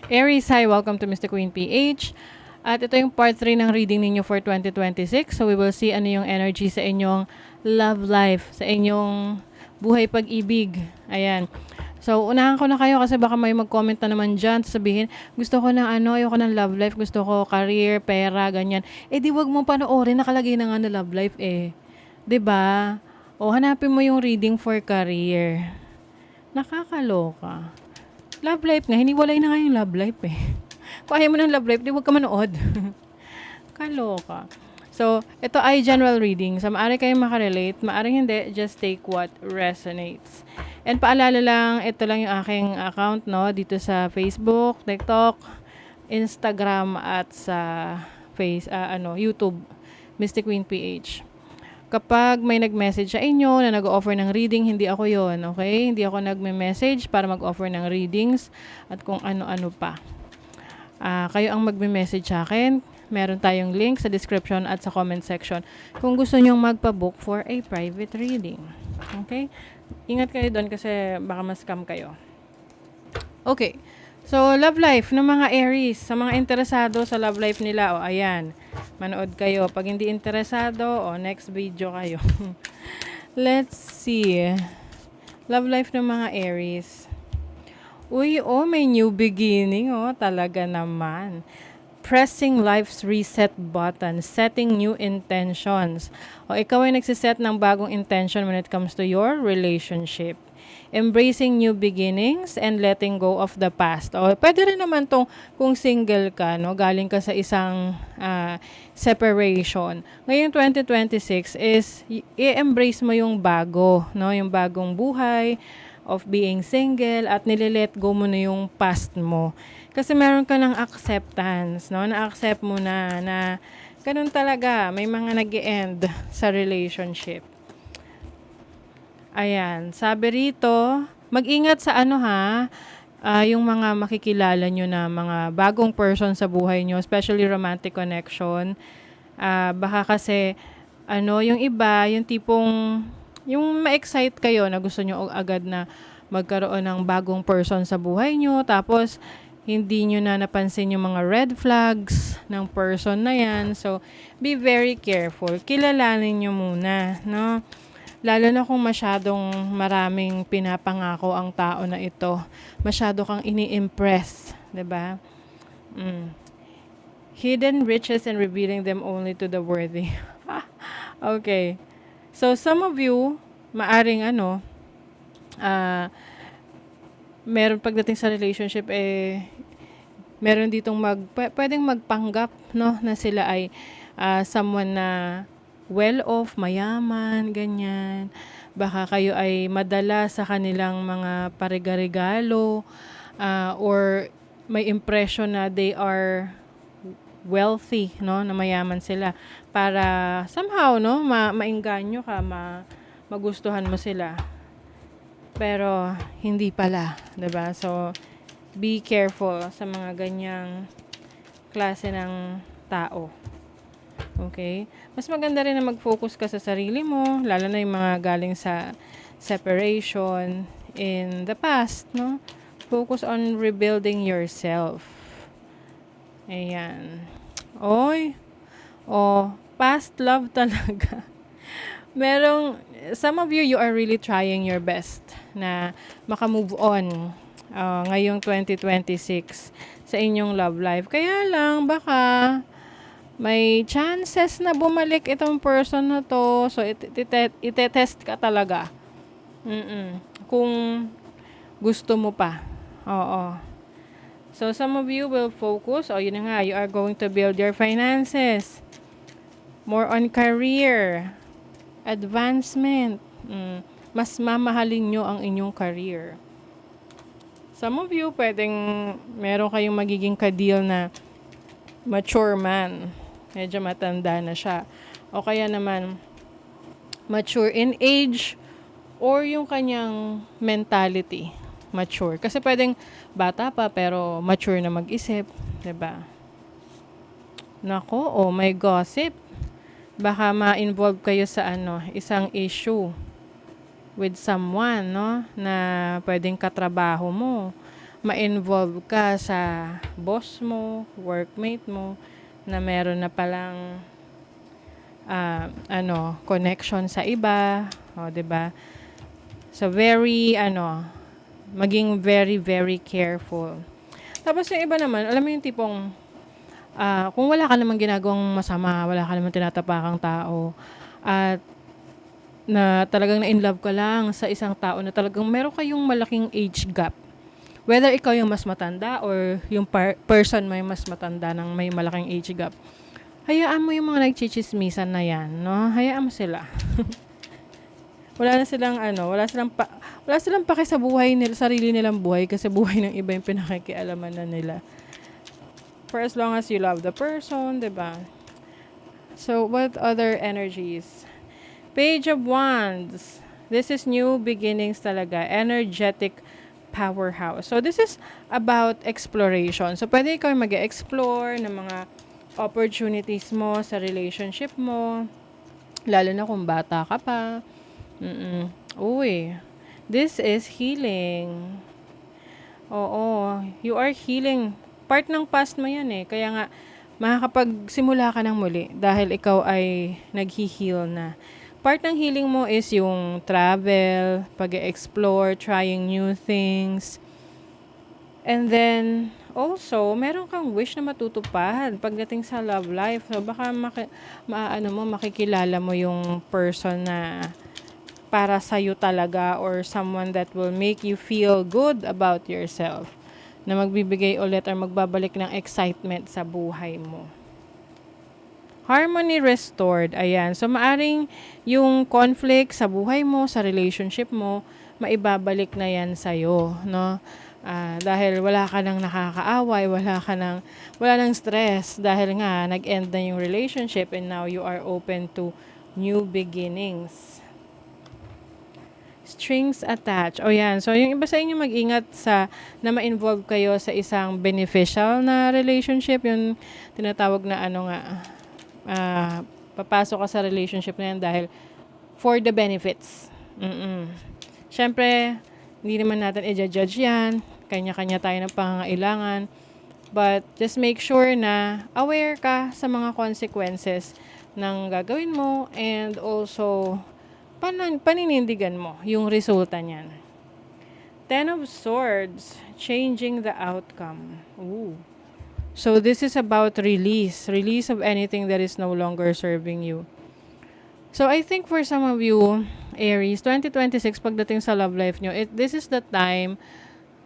Aries, hi! Welcome to Mr. Queen PH. At ito yung part 3 ng reading ninyo for 2026. So we will see ano yung energy sa inyong love life, sa inyong buhay pag-ibig. Ayan. So unahan ko na kayo kasi baka may mag-comment na naman dyan. Sabihin, gusto ko ng ayoko ng love life, gusto ko career, pera, ganyan. Eh di wag mo panoorin, nakalagay na nga na love life eh. 'Di ba? O hanapin mo yung reading for career. Nakakaloka. Love life nga, hiniwalay na nga yung love life eh. Kung ayaw mo ng love life, di wag ka manood. Kaloka. So, ito ay general reading. So, maaari kayong makarelate, maaari hindi, just take what resonates. And paalala lang, ito lang yung aking account, no, dito sa Facebook, TikTok, Instagram, at sa YouTube, Mystic Queen PH. Kapag may nag-message sa inyo na nag-offer ng reading, hindi ako yon, okay? Hindi ako nagme-message para mag-offer ng readings at kung ano-ano pa. Kayo ang magme-message sa akin. Meron tayong link sa description at sa comment section kung gusto nyong magpa-book for a private reading. Okay? Ingat kayo doon kasi baka ma-scam kayo. Okay. So, love life ng mga Aries. Sa mga interesado sa love life nila, ayan. Manood kayo. Pag hindi interesado, next video kayo. Let's see. Love life ng mga Aries. Uy, may new beginning, talaga naman. Pressing life's reset button, setting new intentions. Ikaw ay nagsiset ng bagong intention when it comes to your relationship. Embracing new beginnings and letting go of the past. Pwede rin naman tong kung single ka, no, galing ka sa isang separation. Ngayon 2026 is i-embrace mo yung bago, no, yung bagong buhay of being single at nililet go mo na yung past mo. Kasi meron ka ng acceptance, no? Na-accept mo na ganun talaga, may mga nag-e-end sa relationship. Ayan, sabi rito, mag-ingat sa yung mga makikilala nyo na mga bagong person sa buhay nyo, especially romantic connection. Baka kasi, yung iba, yung tipong, yung ma-excite kayo na gusto nyo agad na magkaroon ng bagong person sa buhay nyo, tapos, hindi nyo na napansin yung mga red flags ng person na yan. So, be very careful. Kilalanin nyo muna, no? Lalo na kung masyadong maraming pinapangako ang tao na ito. Masyado kang ini-impress, 'di ba? Hidden riches and revealing them only to the worthy. Okay. So some of you maaring meron pagdating sa relationship meron ditong pwedeng magpanggap, no, na sila ay someone na well-off, mayaman, ganyan. Baka kayo ay madala sa kanilang mga parigaregalo or may impression na they are wealthy, no, na mayaman sila. Para somehow, no, maengganyo ka, magustuhan mo sila. Pero hindi pala, 'di ba? So be careful sa mga ganyang klase ng tao. Okay? Mas maganda rin na mag-focus ka sa sarili mo, lalo na yung mga galing sa separation in the past, no? Focus on rebuilding yourself. Ayan. Past love talaga. Some of you are really trying your best na makamove on ngayong 2026 sa inyong love life. Kaya lang, baka may chances na bumalik itong person na to. So, ite-test ka talaga. Kung gusto mo pa. Oo. So, some of you will focus. Yun na nga, you are going to build your finances. More on career. Advancement. Mas mamahalin nyo ang inyong career. Some of you, meron kayong magiging ka-deal na mature man. Medyo matanda na siya. O kaya naman, mature in age or yung kanyang mentality. Mature. Kasi pwedeng bata pa pero mature na mag-isip. 'Di ba? Nako, may gossip. Baka ma-involve kayo sa isang issue with someone, no, na pwedeng katrabaho mo ma-involve ka sa boss mo, workmate mo, na meron na palang connection sa iba, o 'di ba? So very maging very very careful. Tapos yung iba naman, alam mo yung tipong kung wala ka namang ginagawang masama, wala ka namang tinatapakang tao, at na talagang na in love ka lang sa isang tao na talagang meron kayong malaking age gap. Whether ikaw yung mas matanda or yung person mo yung mas matanda ng may malaking age gap. Hayaan mo yung mga nagchichismisan na yan, no? Hayaan mo sila. Wala silang paki sa buhay nila, sarili nilang buhay, kasi buhay ng iba yung pinakikialaman na nila. For as long as you love the person, 'di ba? So, what other energies? Page of Wands. This is new beginnings talaga. Energetic powerhouse. So, this is about exploration. So, pwede ikaw mag-explore ng mga opportunities mo sa relationship mo. Lalo na kung bata ka pa. Uy, this is healing. Oo, you are healing. Part ng past mo yan eh. Kaya nga, makakapagsimula ka ng muli dahil ikaw ay nag-heal na. Part ng healing mo is yung travel, pag-explore, trying new things. And then, also, meron kang wish na matutupad pagdating sa love life. So, baka makikilala mo yung person na para sa'yo talaga, or someone that will make you feel good about yourself, na magbibigay ulit or magbabalik ng excitement sa buhay mo. Harmony restored. Ayan. So, maaring yung conflict sa buhay mo, sa relationship mo, maibabalik na yan sa'yo, no? Dahil wala ka nang nakakaaway, wala nang stress, dahil nga, nag-end na yung relationship and now you are open to new beginnings. Strings attached. O yan. So, yung iba sa inyo mag-ingat na ma-involve kayo sa isang beneficial na relationship. Yung tinatawag na papasok ka sa relationship na yan dahil for the benefits. Siyempre, hindi naman natin i-judge yan. Kanya-kanya tayo ng pangangailangan. But, just make sure na aware ka sa mga consequences ng gagawin mo, and also paninindigan mo yung resulta niyan. Ten of Swords, changing the outcome. Ooh. So this is about release of anything that is no longer serving you. So I think for some of you, Aries, 2026 pagdating sa love life nyo, this is the time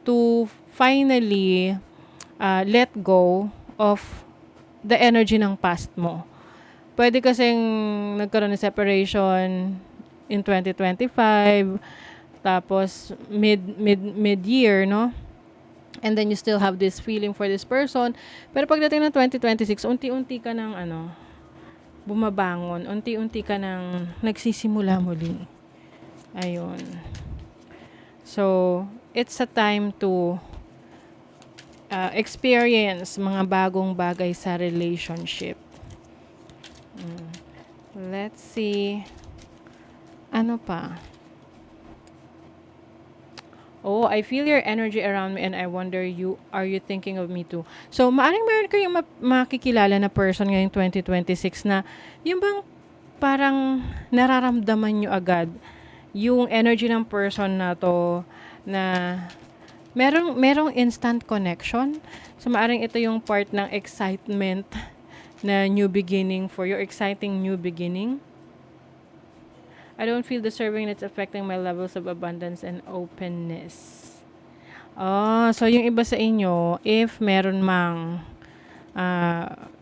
to finally let go of the energy ng past mo. Pwede kasing nagkaroon ng separation in 2025, tapos mid-year, no? And then you still have this feeling for this person. Pero pagdating ng 2026, unti-unti ka ng bumabangon, unti-unti ka ng nagsisimula muli. Ayun. So, it's a time to experience mga bagong bagay sa relationship. Let's see. Ano pa? Oh, I feel your energy around me and I wonder are you thinking of me too? So, maaring meron kayong makikilala na person ngayong 2026 na yung bang parang nararamdaman nyo agad yung energy ng person na to, na merong instant connection. So, maaring ito yung part ng excitement na new beginning for your exciting new beginning. I don't feel deserving, it's affecting my levels of abundance and openness. So yung iba sa inyo, if meron mang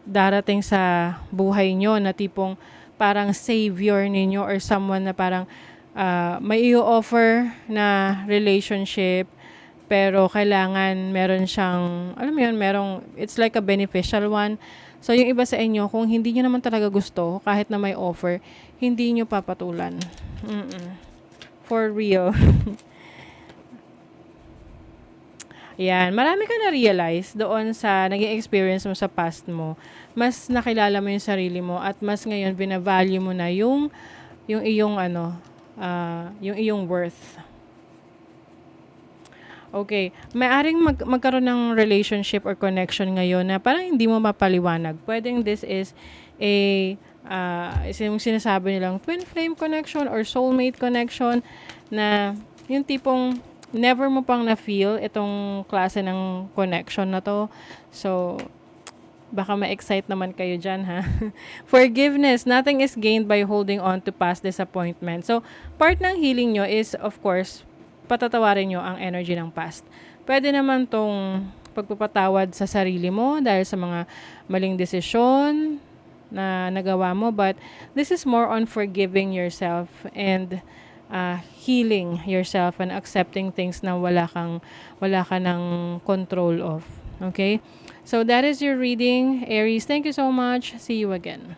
darating sa buhay nyo na tipong parang savior ninyo, or someone na parang may i-offer na relationship, pero kailangan meron siyang, alam mo yun, it's like a beneficial one. So, yung iba sa inyo, kung hindi nyo naman talaga gusto, kahit na may offer, hindi nyo papatulan. For real. Yan. Marami ka na-realize doon sa naging experience mo sa past mo. Mas nakilala mo yung sarili mo, at mas ngayon binavalue mo na yung iyong worth. Okay, maaring magkaroon ng relationship or connection ngayon na parang hindi mo mapaliwanag. Pwedeng this is a yung sinasabi nilang twin flame connection or soulmate connection na yung tipong never mo pang na-feel itong klase ng connection na to. So, baka ma-excite naman kayo dyan, ha? Forgiveness. Nothing is gained by holding on to past disappointment. So, part ng healing nyo is, of course, patatawarin nyo ang energy ng past. Pwede naman tong pagpapatawad sa sarili mo dahil sa mga maling desisyon na nagawa mo. But this is more on forgiving yourself and healing yourself and accepting things na wala ka ng control of. Okay? So that is your reading, Aries. Thank you so much. See you again.